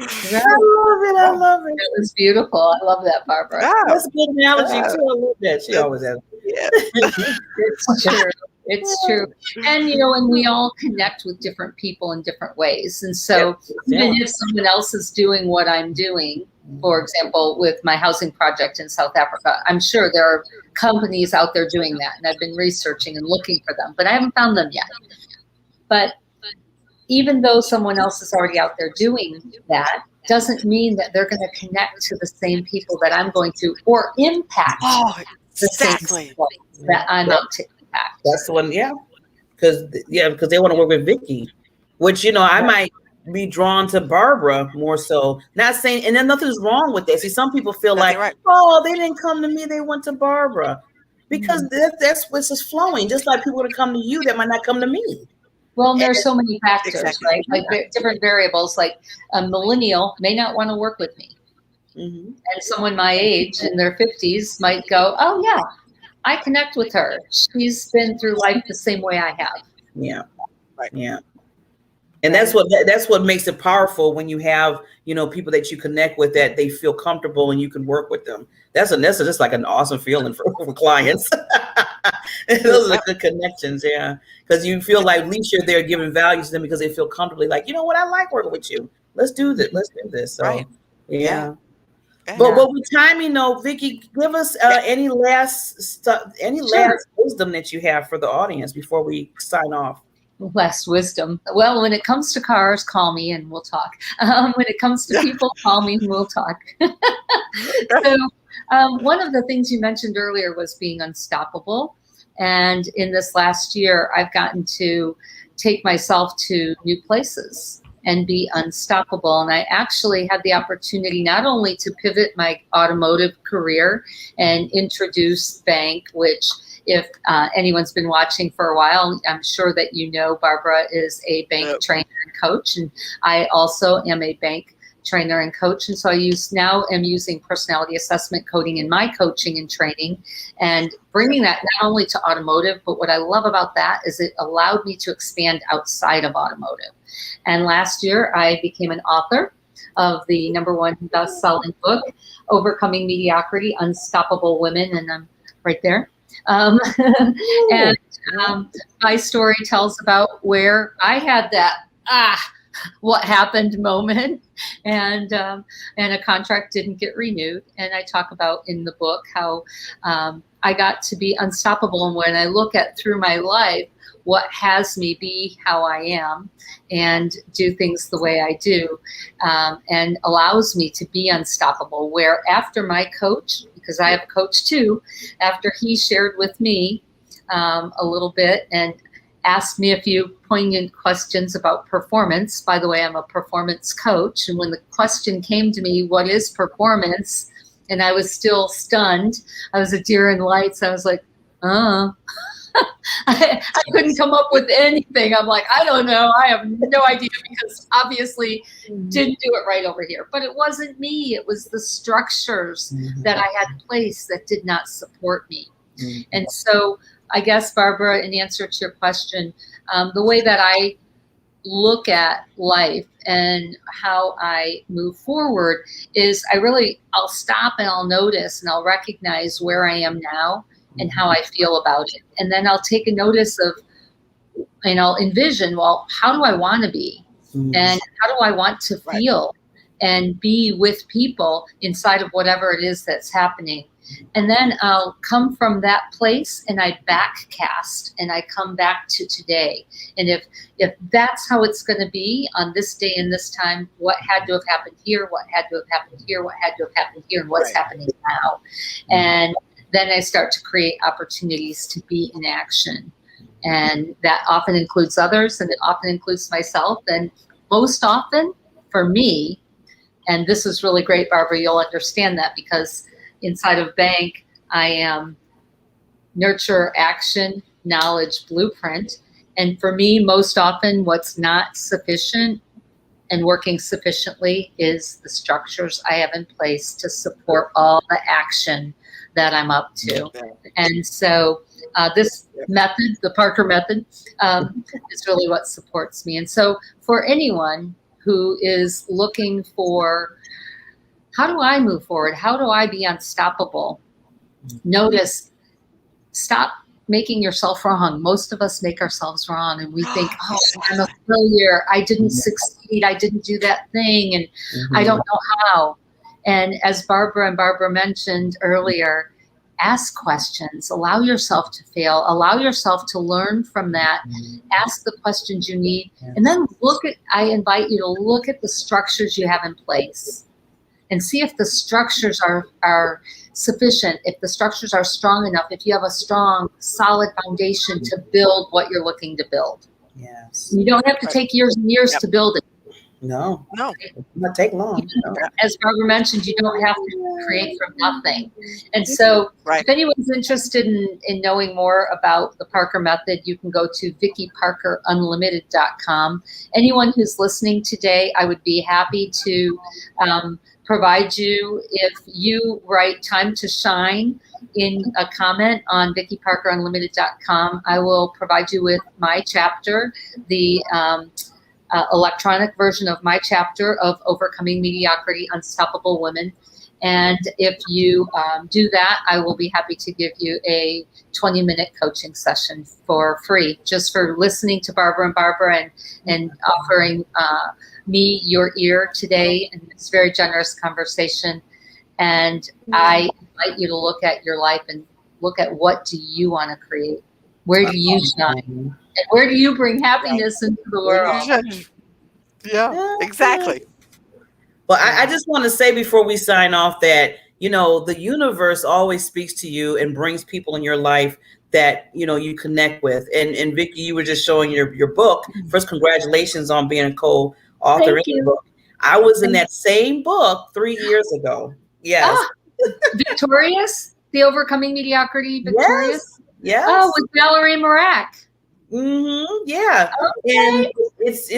Speaker 1: love it.
Speaker 3: It was beautiful. I love that, Barbara.
Speaker 1: That's a good analogy too. I love that. She always has.
Speaker 3: Yeah. It's true. It's true. And, and we all connect with different people in different ways. And so even if someone else is doing what I'm doing, for example, with my housing project in South Africa, I'm sure there are companies out there doing that. And I've been researching and looking for them, but I haven't found them yet. But even though someone else is already out there doing that, doesn't mean that they're going to connect to the same people that I'm going to, or impact the same people that I'm out to impact.
Speaker 1: That's the one, because they want to work with Vicky, which I might be drawn to Barbara more so. Not saying, and then nothing's wrong with that. See, some people feel oh, they didn't come to me, they went to Barbara, because that's what's just flowing. Just like people that come to you that might not come to me.
Speaker 3: Well, there's so many factors, right? Like different variables. Like a millennial may not want to work with me, and someone my age in their 50s might go, "Oh yeah, I connect with her. She's been through life the same way I have." Yeah,
Speaker 1: yeah. And that's what makes it powerful when you have people that you connect with that they feel comfortable and you can work with them. That's just like an awesome feeling for clients. Those are the good connections, because you feel like at least you're there giving value to them because they feel comfortably like, what, I like working with you. Let's do this. So But with timing, Vicky, give us any last wisdom that you have for the audience before we sign off.
Speaker 3: Less wisdom. Well, when it comes to cars, call me and we'll talk. When it comes to people, call me and we'll talk. So one of the things you mentioned earlier was being unstoppable. And in this last year, I've gotten to take myself to new places and be unstoppable. And I actually had the opportunity not only to pivot my automotive career and introduce bank, which if anyone's been watching for a while, I'm sure that Barbara is a bank trainer and coach. And I also am a bank trainer and coach. And so am using personality assessment coding in my coaching and training and bringing that not only to automotive, but what I love about that is it allowed me to expand outside of automotive. And last year I became an author of the #1 best-selling book, Overcoming Mediocrity, Unstoppable Women. And I'm right there. My story tells about where I had that, what happened moment, and a contract didn't get renewed. And I talk about in the book how I got to be unstoppable. And when I look at through my life, what has me be how I am and do things the way I do, and allows me to be unstoppable, where after my coach, because I have a coach too, after he shared with me a little bit and asked me a few poignant questions about performance. By the way, I'm a performance coach. And when the question came to me, what is performance? And I was still stunned. I was a deer in lights. I was like, I couldn't come up with anything. I'm like, I don't know. I have no idea, because obviously didn't do it right over here. But it wasn't me. It was the structures that I had placed that did not support me. And so I guess, Barbara, in answer to your question, the way that I look at life and how I move forward is I'll stop and I'll notice and I'll recognize where I am now and how I feel about it. And then I'll take a notice of, and I'll envision, well, how do I want to be? And how do I want to feel and be with people inside of whatever it is that's happening? And then I'll come from that place and I backcast and I come back to today. And if that's how it's going to be on this day and this time, what had to have happened here, what had to have happened here, what had to have happened here, and what's happening now. And then I start to create opportunities to be in action. And that often includes others, and it often includes myself. And most often for me, and this is really great, Barbara, you'll understand that, because inside of Bank, I am nurture, action, knowledge, blueprint. And for me, most often what's not sufficient and working sufficiently is the structures I have in place to support all the action that I'm up to. And so this method, the Parker method, is really what supports me. And so for anyone who is looking for, how do I move forward? How do I be unstoppable? Notice, stop making yourself wrong. Most of us make ourselves wrong, and we think, oh, I'm a failure. I didn't succeed. I didn't do that thing, and I don't know how. And as Barbara mentioned earlier, ask questions. Allow yourself to fail. Allow yourself to learn from that. Ask the questions you need. And then I invite you to look at the structures you have in place and see if the structures are sufficient, if the structures are strong enough, if you have a strong, solid foundation to build what you're looking to build.
Speaker 1: Yes.
Speaker 3: You don't have to take years and years to build it.
Speaker 1: No. It might take long.
Speaker 3: As Barbara mentioned, you don't have to create from nothing. And so if anyone's interested in knowing more about the Parker method, you can go to VickiParkerUnlimited.com. Anyone who's listening today, I would be happy to provide you, if you write "time to shine" in a comment on VickiParkerUnlimited.com, I will provide you with my chapter, the electronic version of my chapter of Overcoming Mediocrity, Unstoppable Women. And if you do that, I will be happy to give you a 20-minute coaching session for free, just for listening to Barbara and offering me your ear today in this very generous conversation. And I invite you to look at your life and look at, what do you want to create? Where do you shine? And where do you bring happiness into the world?
Speaker 2: Yeah, exactly.
Speaker 1: Well, I just want to say before we sign off that, the universe always speaks to you and brings people in your life that, you connect with. And Vicki, you were just showing your book. First, congratulations on being a co-author in the book. I was in that same book 3 years ago. Yes.
Speaker 3: Victorious? The Overcoming Mediocrity, Victorious?
Speaker 1: Yes.
Speaker 3: Oh, with Valerie Marac.
Speaker 1: Yeah.
Speaker 3: Okay.
Speaker 1: And it's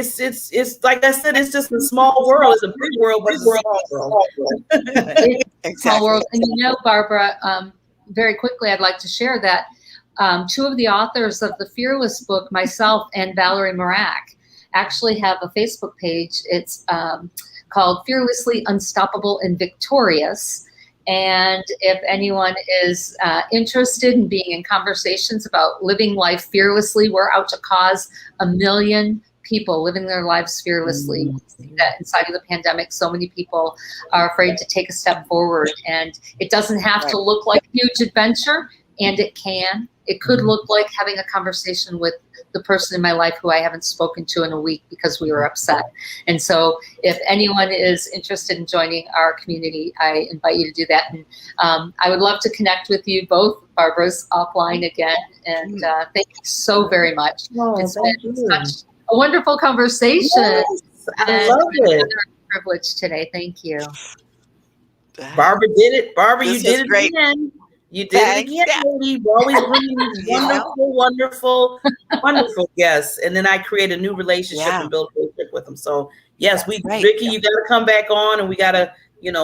Speaker 1: like I said, it's just a small world. It's a big world, but it's a small world.
Speaker 3: It's a small world. And Barbara, very quickly, I'd like to share that two of the authors of the Fearless book, myself and Valerie Marac, actually have a Facebook page. It's called Fearlessly Unstoppable and Victorious. And if anyone is interested in being in conversations about living life fearlessly, we're out to cause 1 million people living their lives fearlessly. We see that inside of the pandemic, so many people are afraid to take a step forward. And it doesn't have to look like a huge adventure, and it can. It could look like having a conversation with the person in my life who I haven't spoken to in a week because we were upset. And so if anyone is interested in joining our community, I invite you to do that. And I would love to connect with you both, Barbara's offline again. And thank you so very much. It's been such a wonderful conversation.
Speaker 1: Yes, I love it.
Speaker 3: Privilege today. Thank you.
Speaker 1: Barbara did it. Barbara, you did it
Speaker 2: great.
Speaker 1: again. You did it
Speaker 2: Thanks.
Speaker 1: again,
Speaker 2: Yeah.
Speaker 1: lady. You always bringing these
Speaker 2: You know?
Speaker 1: wonderful guests. And then I create a new relationship
Speaker 2: Yeah.
Speaker 1: and build a relationship with them. So yes,
Speaker 2: Right.
Speaker 1: Vicky, you got to come back on, and we got to,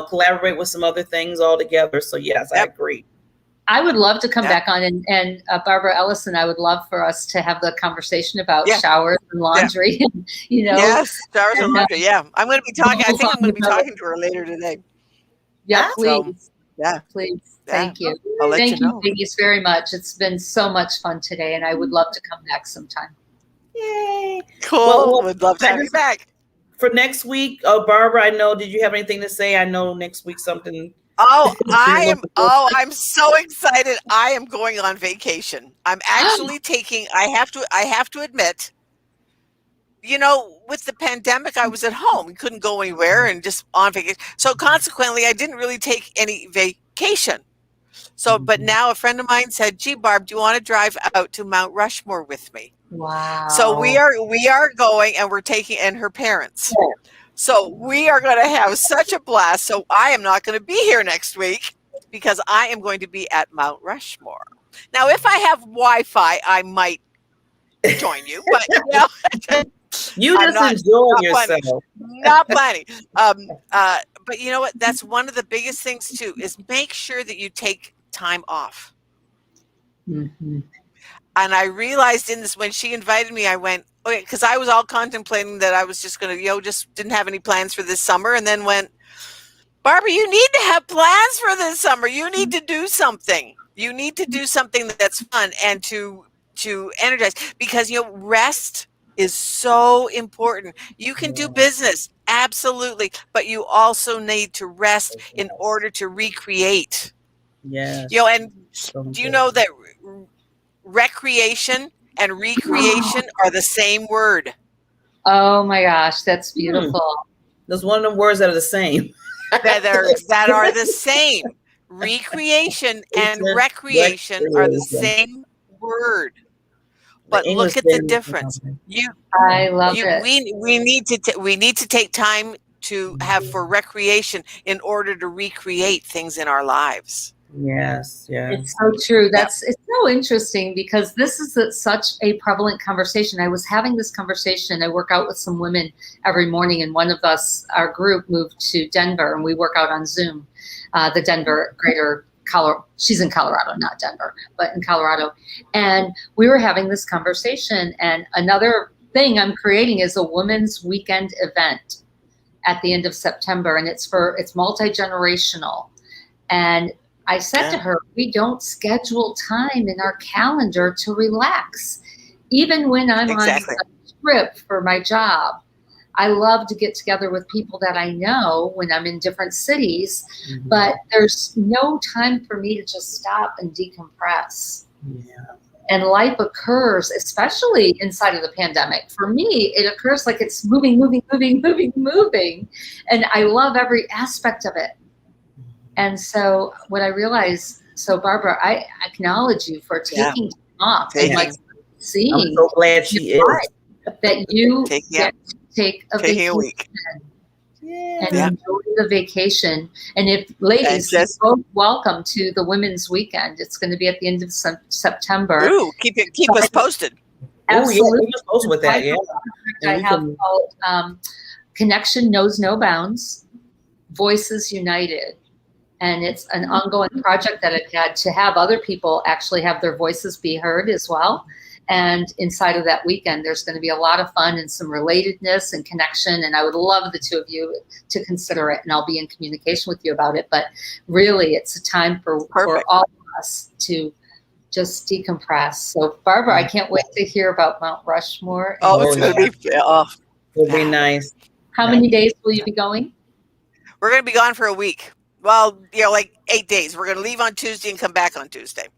Speaker 1: collaborate with some other things all together. So yes, I agree.
Speaker 3: I would love to come back on, and Barbara Ellison, I would love for us to have the conversation about showers and laundry.
Speaker 2: Yes, showers and laundry. Yeah, I'm going to be talking. I think I'm going to be talking to her later today.
Speaker 3: Yeah, please.
Speaker 2: So, yeah,
Speaker 3: please.
Speaker 2: Yeah.
Speaker 3: Thank you.
Speaker 2: I'll let
Speaker 3: Thank
Speaker 2: you know.
Speaker 3: ladies, very much. It's been so much fun today, and I would love to come back sometime.
Speaker 1: Yay!
Speaker 2: Cool.
Speaker 1: Well,
Speaker 2: would love to have you back.
Speaker 1: For next week, Barbara, I know, did you have anything to say? I know next week something.
Speaker 2: I'm so excited. I am going on vacation. I'm actually taking, I have to admit, with the pandemic, I was at home and couldn't go anywhere and just on vacation. So consequently, I didn't really take any vacation. So, but now a friend of mine said, "Gee, Barb, do you want to drive out to Mount Rushmore with me?"
Speaker 3: Wow.
Speaker 2: So we are going, and we're taking, and her parents. So we are going to have such a blast. So I am not going to be here next week because I am going to be at Mount Rushmore. Now, if I have Wi-Fi, I might join you, but
Speaker 1: you just enjoy yourself.
Speaker 2: Not planning. But you know what? That's one of the biggest things too, is make sure that you take time off.
Speaker 3: Mm-hmm.
Speaker 2: And I realized in this, when she invited me, I went, okay, because I was all contemplating that I was just going to, just didn't have any plans for this summer. And then went, Barbara, you need to have plans for this summer. You need to do something. You need to do something that's fun and to energize, because, rest is so important. You can do business, absolutely, but you also need to rest in order to recreate.
Speaker 1: Yes.
Speaker 2: And do you know that recreation and recreation are the same word?
Speaker 3: Oh my gosh, that's beautiful.
Speaker 1: There's one of them words that are the same.
Speaker 2: that are the same. Recreation and recreation are the same word. But look at the difference.
Speaker 3: I love it.
Speaker 2: We need to take time to have for recreation in order to recreate things in our lives.
Speaker 1: Yes.
Speaker 3: It's so true. It's so interesting because this is such a prevalent conversation. I was having this conversation. I work out with some women every morning, and one of us, our group, moved to Denver, and we work out on Zoom. The Denver Greater Colorado. She's in Colorado, not Denver, but in Colorado. And we were having this conversation. And another thing I'm creating is a women's weekend event at the end of September, and it's multi-generational. And I said to her, we don't schedule time in our calendar to relax. Even when I'm on a trip for my job, I love to get together with people that I know when I'm in different cities, but there's no time for me to just stop and decompress.
Speaker 1: Yeah.
Speaker 3: And life occurs, especially inside of the pandemic. For me, it occurs like it's moving. And I love every aspect of it. And so what I realized, Barbara, I acknowledge you for taking time off and seeing.
Speaker 1: I'm so glad she is.
Speaker 3: That you get to take a vacation.
Speaker 2: A week.
Speaker 3: And enjoy the vacation. And if ladies, you're both welcome to the Women's Weekend. It's going to be at the end of September.
Speaker 2: Ooh, keep us posted.
Speaker 3: Absolutely.
Speaker 1: Keep us posted with that.
Speaker 3: I have called Connection Knows No Bounds, Voices United. And it's an ongoing project that I've had to have other people actually have their voices be heard as well. And inside of that weekend, there's going to be a lot of fun and some relatedness and connection. And I would love the two of you to consider it. And I'll be in communication with you about it. But really, it's a time for all of us to just decompress. So, Barbara, I can't wait to hear about Mount Rushmore.
Speaker 2: Oh, it's going to be
Speaker 1: it'll be nice.
Speaker 3: How many days will you be going?
Speaker 2: We're going to be gone for a week. Well, like 8 days. We're going to leave on Tuesday and come back on Tuesday.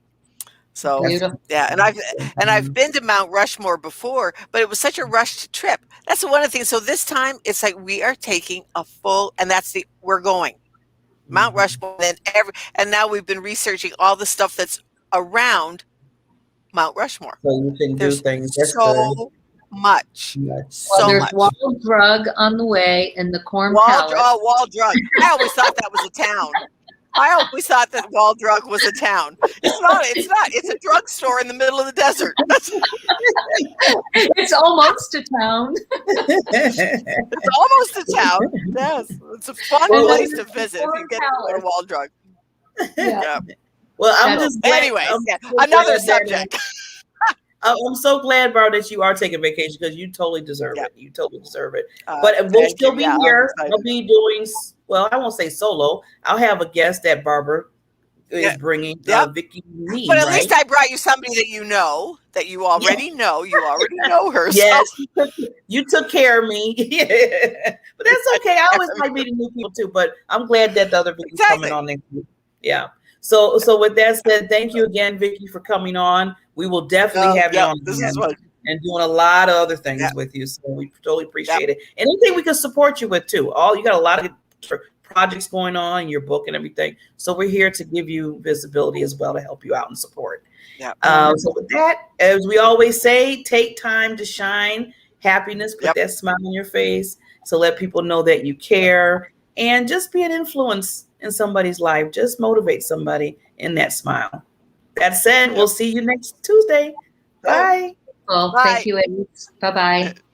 Speaker 2: So and I've been to Mount Rushmore before, but it was such a rushed trip. That's one of the things. So this time it's like we are taking a full, and we're going Mount Rushmore. And now we've been researching all the stuff that's around Mount Rushmore.
Speaker 1: So you can do things.
Speaker 2: So much.
Speaker 3: There's Wall Drug on the way in the Corn Palace.
Speaker 2: Wall Drug. I always thought that was a town. I always thought that Wall Drug was a town. It's not. It's not. It's a drugstore in the middle of the desert.
Speaker 3: It's almost a town.
Speaker 2: It's almost a town. Yes, it's a fun place to visit if you get to go to Wall Drug.
Speaker 3: Yeah.
Speaker 1: Well, I'm just glad,
Speaker 2: anyway.
Speaker 1: I'm
Speaker 2: Yeah,
Speaker 1: so
Speaker 2: another
Speaker 1: glad that-
Speaker 2: subject.
Speaker 1: I'm so glad, Barbara, that you are taking vacation because you totally deserve
Speaker 2: Yeah.
Speaker 1: it. You totally deserve it. But we'll
Speaker 2: Thank
Speaker 1: still
Speaker 2: you.
Speaker 1: be
Speaker 2: Yeah, I'm
Speaker 1: here.
Speaker 2: excited.
Speaker 1: I'll be doing, well, I won't say solo. I'll have a guest that Barbara is
Speaker 2: Yeah.
Speaker 1: bringing,
Speaker 2: Yep.
Speaker 1: Vicky me,
Speaker 2: But at
Speaker 1: right?
Speaker 2: least I brought you somebody that you know, that you already know. You already know her.
Speaker 1: Yes,
Speaker 2: So.
Speaker 1: you took care of me. But that's okay. I always like meeting new people too. But I'm glad that the other Vicky's coming on next week. Yeah. So with that said, thank you again, Vicky, for coming on. We will definitely have you on
Speaker 2: This
Speaker 1: again
Speaker 2: is fun.
Speaker 1: and doing a lot of other things with you. So we totally appreciate it. And anything we can support you with too. You got a lot of projects going on, your book and everything. So we're here to give you visibility as well to help you out and support.
Speaker 2: Yeah.
Speaker 1: So with that, as we always say, take time to shine happiness, put that smile on your face. So let people know that you care and just be an influence in somebody's life. Just motivate somebody in that smile. That said, we'll see you next Tuesday. Bye.
Speaker 3: Well, thank you, Elise. Bye-bye.